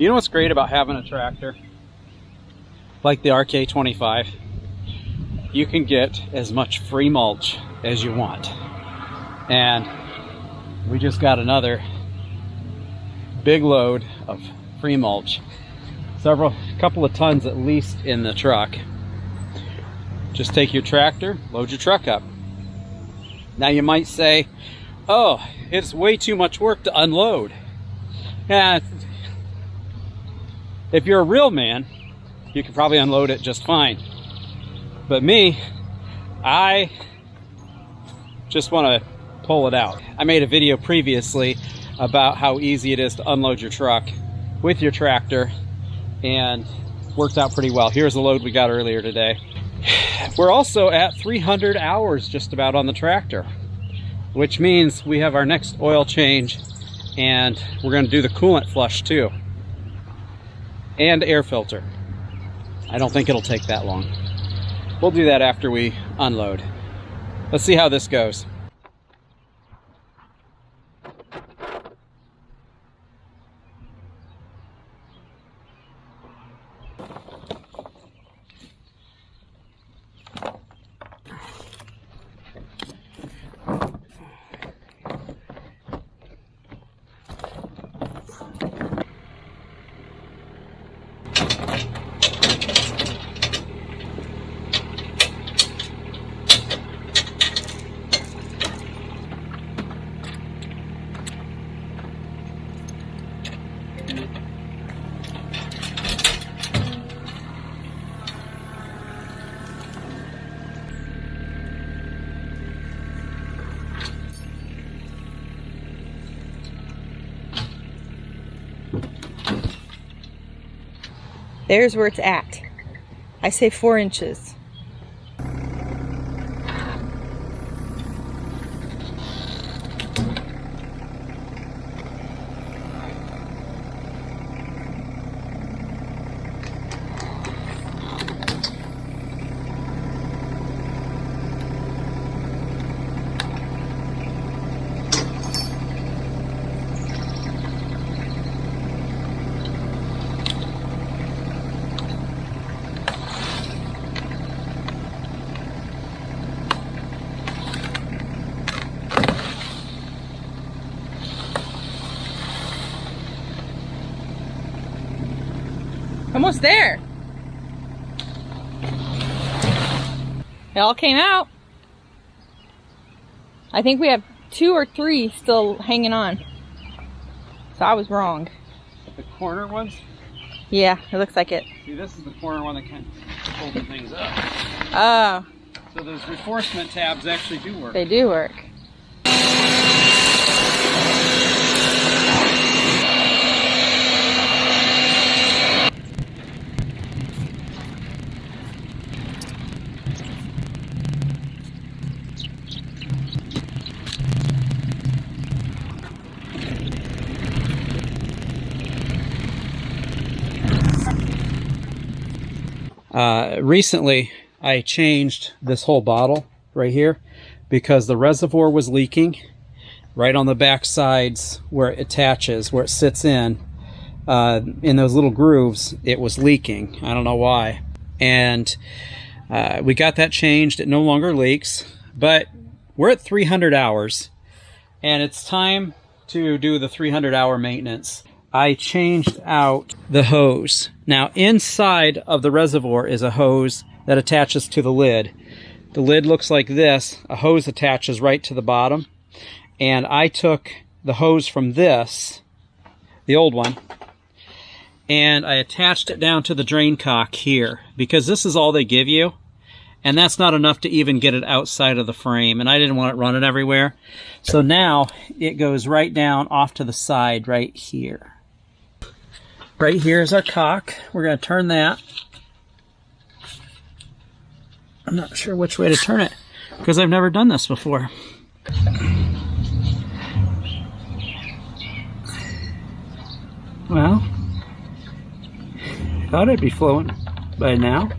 You know what's great about having a tractor like the RK25? You can get as much free mulch as you want. And we just got another big load of free mulch. Couple of tons at least in the truck. Just take your tractor, load your truck up. Now you might say, oh, it's way too much work to unload. Yeah, if you're a real man, you can probably unload it just fine. But me, I just want to pull it out. I made a video previously about how easy it is to unload your truck with your tractor, and worked out pretty well. Here's the load we got earlier today. We're also at 300 hours just about on the tractor, which means we have our next oil change, and we're going to do the coolant flush too, and air filter. I don't think it'll take that long. We'll do that after we unload. Let's see how this goes. There's where it's at. I say 4 inches. Almost there. It all came out. I think we have 2 or 3 still hanging on. So I was wrong. The corner ones? Yeah, it looks like it. See, this is the corner one that kind of holding things up. Oh. So those reinforcement tabs actually do work. They do work. Recently, I changed this whole bottle right here because the reservoir was leaking right on the back sides where it attaches, where it sits in those little grooves. It was leaking. I don't know why. And we got that changed. It no longer leaks, but we're at 300 hours and it's time to do the 300-hour maintenance. I changed out the hose. Now inside of the reservoir is a hose that attaches to the lid. The lid looks like this. A hose attaches right to the bottom. And I took the hose from this, the old one, and I attached it down to the drain cock here because this is all they give you. And that's not enough to even get it outside of the frame. And I didn't want it running everywhere. So now it goes right down off to the side right here. Right here is our cock. We're going to turn that. I'm not sure which way to turn it because I've never done this before. Well, thought I'd be flowing by now.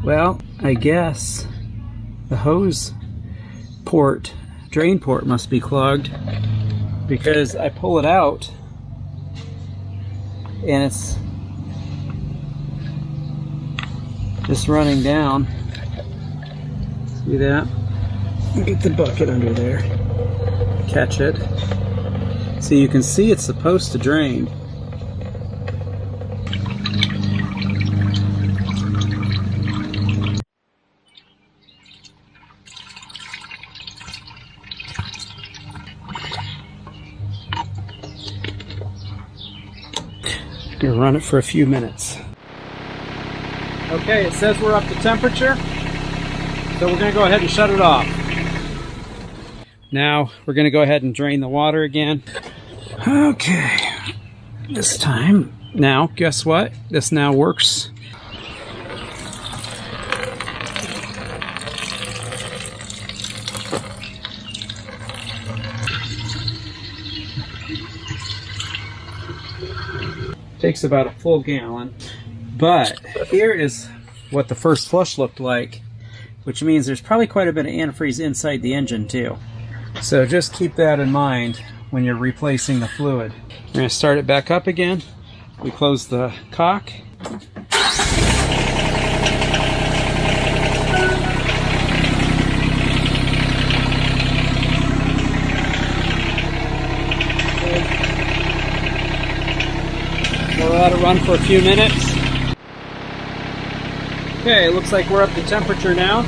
Well, I guess the hose port, drain port must be clogged because I pull it out and it's just running down. See that? Get the bucket under there. Catch it. So you can see it's supposed to drain. Gonna run it for a few minutes. Okay, it says we're up to temperature, so we're gonna go ahead and shut it off. Now we're gonna go ahead and drain the water again. Okay, this time. Now, guess what? This now works. Takes about a full gallon. But here is what the first flush looked like, which means there's probably quite a bit of antifreeze inside the engine too. So just keep that in mind when you're replacing the fluid. We're going to start it back up again. We close the cock. We'll let it run for a few minutes. Okay, it looks like we're up to temperature now.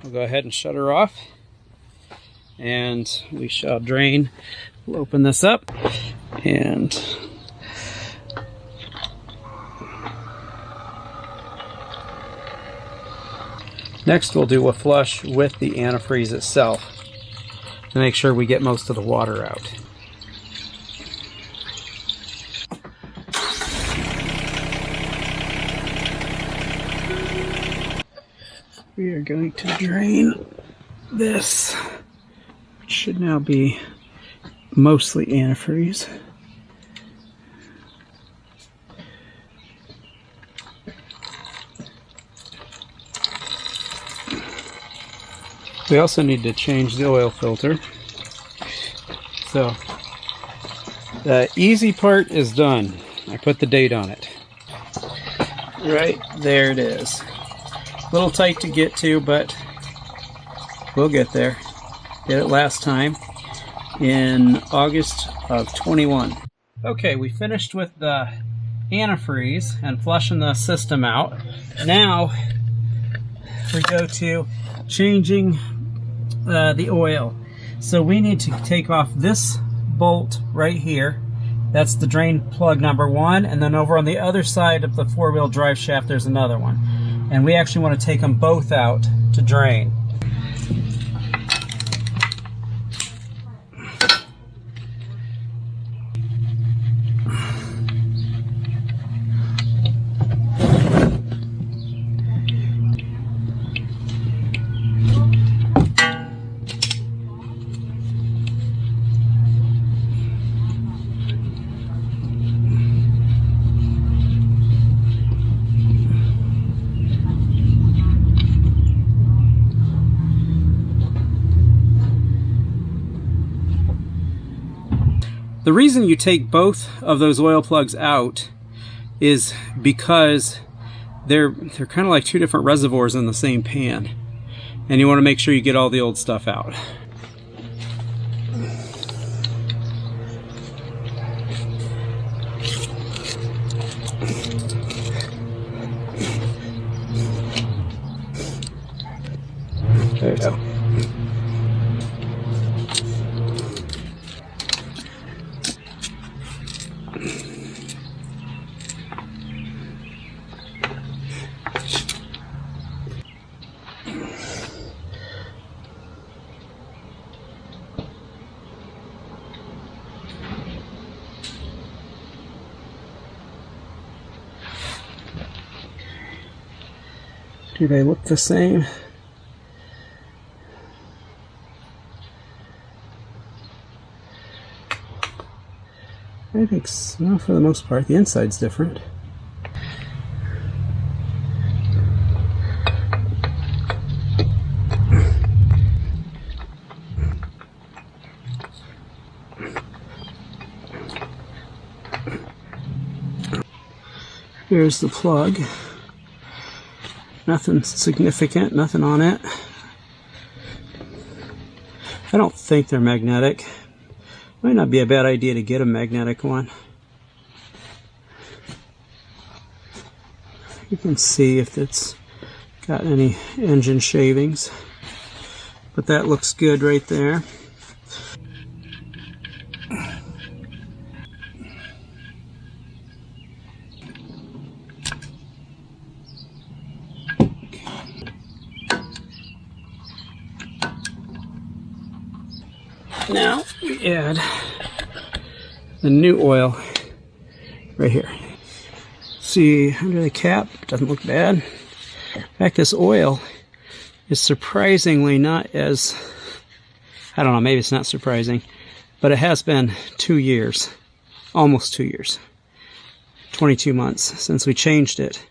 We'll go ahead and shut her off. And we shall drain. We'll open this up. And next we'll do a flush with the antifreeze itself to make sure we get most of the water out. We are going to drain this, which should now be mostly antifreeze. We also need to change the oil filter. So the easy part is done. I put the date on it. Right there it is. A little tight to get to, but we'll get there. Did it last time in August of 21. Okay, we finished with the antifreeze and flushing the system out. Now we go to changing the oil. So we need to take off this bolt right here. That's the drain plug number 1, and then over on the other side of the four-wheel drive shaft there's another one. And we actually want to take them both out to drain. The reason you take both of those oil plugs out is because they're kind of like two different reservoirs in the same pan, and you want to make sure you get all the old stuff out. There you go. Do they look the same? I think so, for the most part. The inside's different. Here's the plug. Nothing significant, nothing on it. I don't think they're magnetic. Might not be a bad idea to get a magnetic one. You can see if it's got any engine shavings. But that looks good right there. Now we add the new oil right here. See under the cap, doesn't look bad. In fact, this oil is surprisingly not as, I don't know, maybe it's not surprising, but it has been 2 years, almost 2 years, 22 months since we changed it.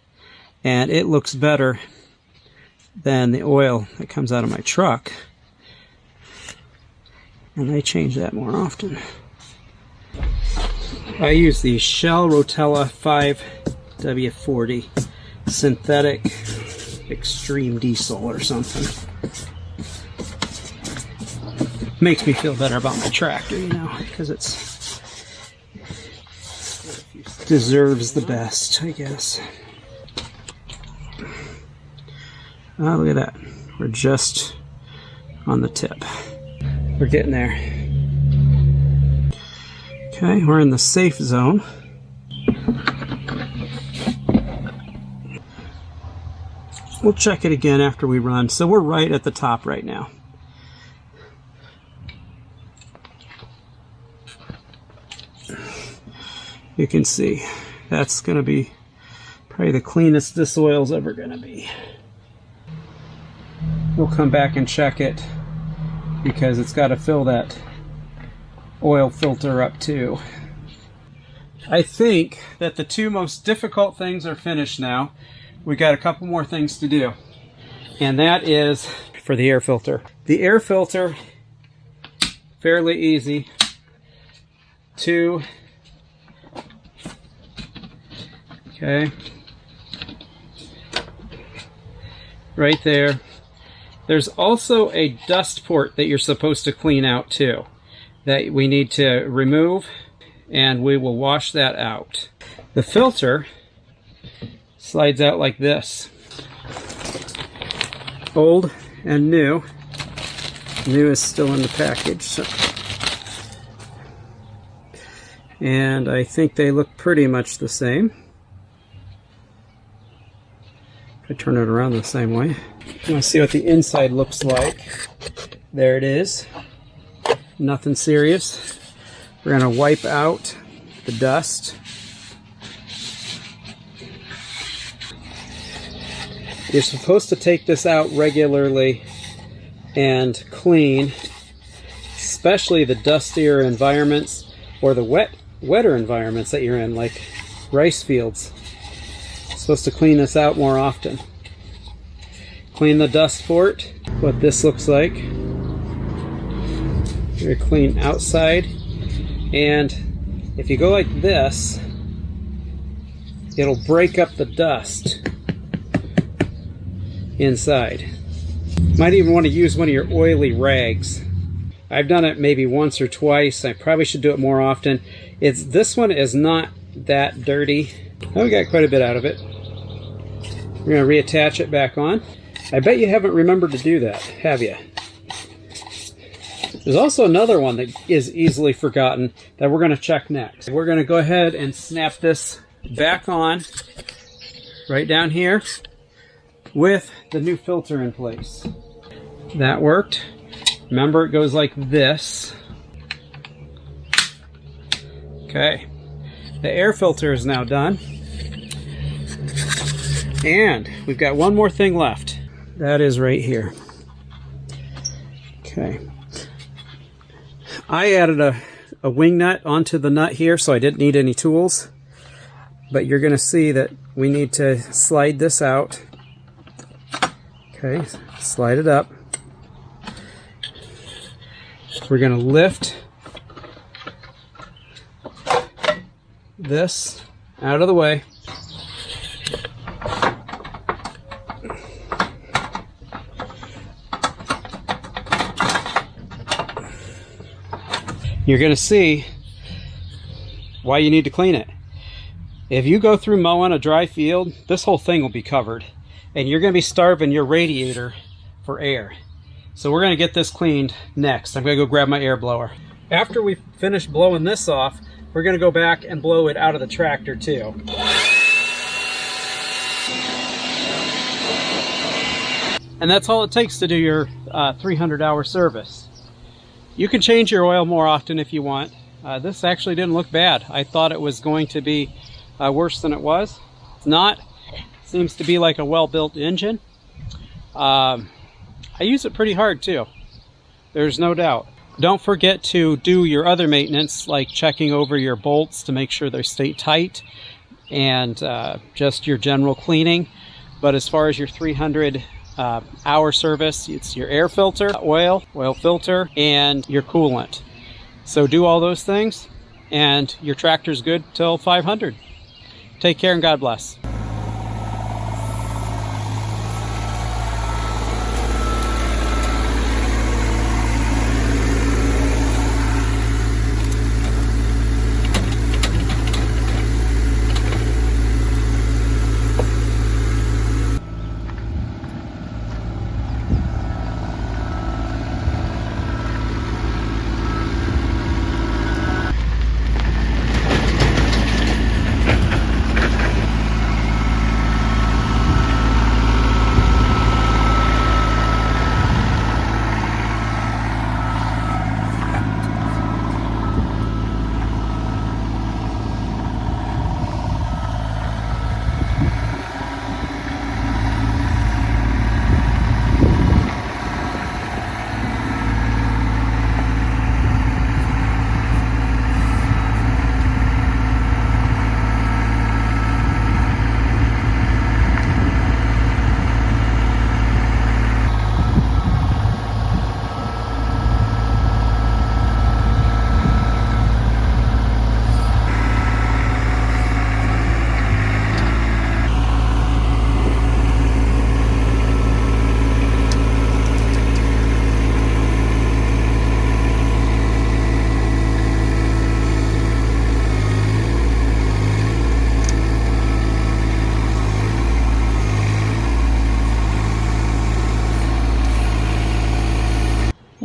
And it looks better than the oil that comes out of my truck. And I change that more often. I use the Shell Rotella 5W40 synthetic extreme diesel or something. Makes me feel better about my tractor, you know, because it's deserves the best, I guess. Oh, look at that. We're just on the tip. We're getting there. Okay, we're in the safe zone. We'll check it again after we run. So we're right at the top right now. You can see that's going to be probably the cleanest this oil's ever going to be. We'll come back and check it because it's got to fill that oil filter up too. I think that the two most difficult things are finished now. We got a couple more things to do, and that is for the air filter. The air filter, fairly easy. Okay, right there. There's also a dust port that you're supposed to clean out too, that we need to remove, and we will wash that out. The filter slides out like this. Old and new. New is still in the package. So. And I think they look pretty much the same. If I turn it around the same way. You want to see what the inside looks like. There it is. Nothing serious. We're going to wipe out the dust. You're supposed to take this out regularly and clean, especially the dustier environments or the wetter environments that you're in, like rice fields. You're supposed to clean this out more often. Clean the dust port, what this looks like. Very clean outside. And if you go like this, it'll break up the dust inside. Might even want to use one of your oily rags. I've done it maybe once or twice. I probably should do it more often. This one is not that dirty. Oh, we got quite a bit out of it. We're going to reattach it back on. I bet you haven't remembered to do that, have you? There's also another one that is easily forgotten that we're going to check next. We're going to go ahead and snap this back on right down here with the new filter in place. That worked. Remember, it goes like this. Okay. The air filter is now done. And we've got one more thing left. That is right here. Okay. I added a wing nut onto the nut here, so I didn't need any tools. But you're going to see that we need to slide this out. Okay, slide it up. We're going to lift this out of the way. You're going to see why you need to clean it. If you go through mowing a dry field, this whole thing will be covered, and you're going to be starving your radiator for air. So we're going to get this cleaned next. I'm going to go grab my air blower. After we finish blowing this off, we're going to go back and blow it out of the tractor too. And that's all it takes to do your 300-hour service. You can change your oil more often if you want. This actually didn't look bad. I thought it was going to be worse than it was. It's not. Seems to be like a well-built engine. I use it pretty hard too. There's no doubt. Don't forget to do your other maintenance, like checking over your bolts to make sure they stay tight, and just your general cleaning. But as far as your 300-hour service, it's your air filter, oil filter, and your coolant. So do all those things and your tractor's good till 500. Take care and God bless.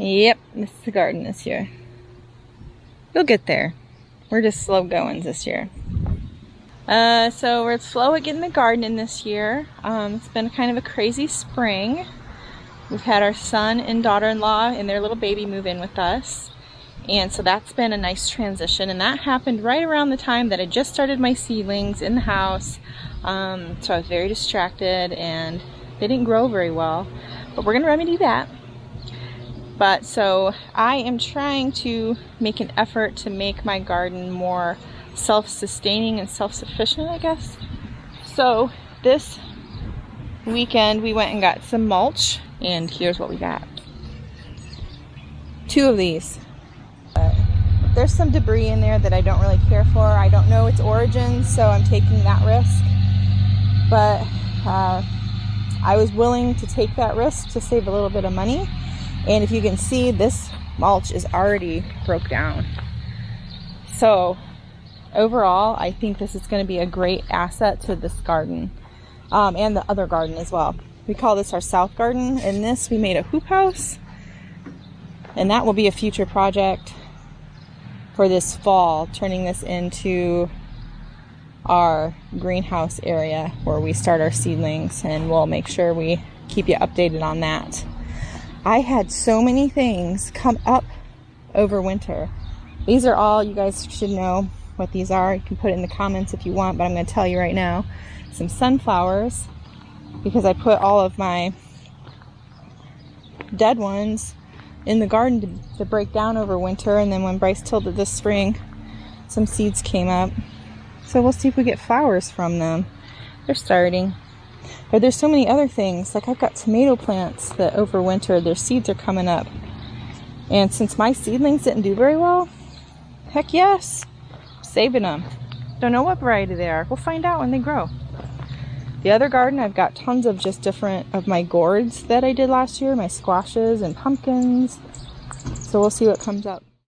Yep, this is the garden this year. You'll get there. We're just slow going this year. So we're slow at getting the garden in this year. It's been kind of a crazy spring. We've had our son and daughter-in-law and their little baby move in with us. And so that's been a nice transition. And that happened right around the time that I just started my seedlings in the house. So I was very distracted and they didn't grow very well. But we're going to remedy that. But so I am trying to make an effort to make my garden more self-sustaining and self-sufficient, I guess. So this weekend we went and got some mulch, and here's what we got. 2 of these. There's some debris in there that I don't really care for. I don't know its origin, so I'm taking that risk. But I was willing to take that risk to save a little bit of money. And if you can see, this mulch is already broke down. So overall, I think this is going to be a great asset to this garden, and the other garden as well. We call this our south garden. In this, we made a hoop house, and that will be a future project for this fall, turning this into our greenhouse area where we start our seedlings, and we'll make sure we keep you updated on that. I had so many things come up over winter. These are all, you guys should know what these are. You can put it in the comments if you want, but I'm going to tell you right now. Some sunflowers, because I put all of my dead ones in the garden to break down over winter, and then when Bryce tilled it this spring, some seeds came up. So we'll see if we get flowers from them. They're starting. But there's so many other things. Like I've got tomato plants that over winter, their seeds are coming up. And since my seedlings didn't do very well, heck yes, I'm saving them. Don't know what variety they are. We'll find out when they grow. The other garden, I've got tons of just different of my gourds that I did last year, my squashes and pumpkins. So we'll see what comes up.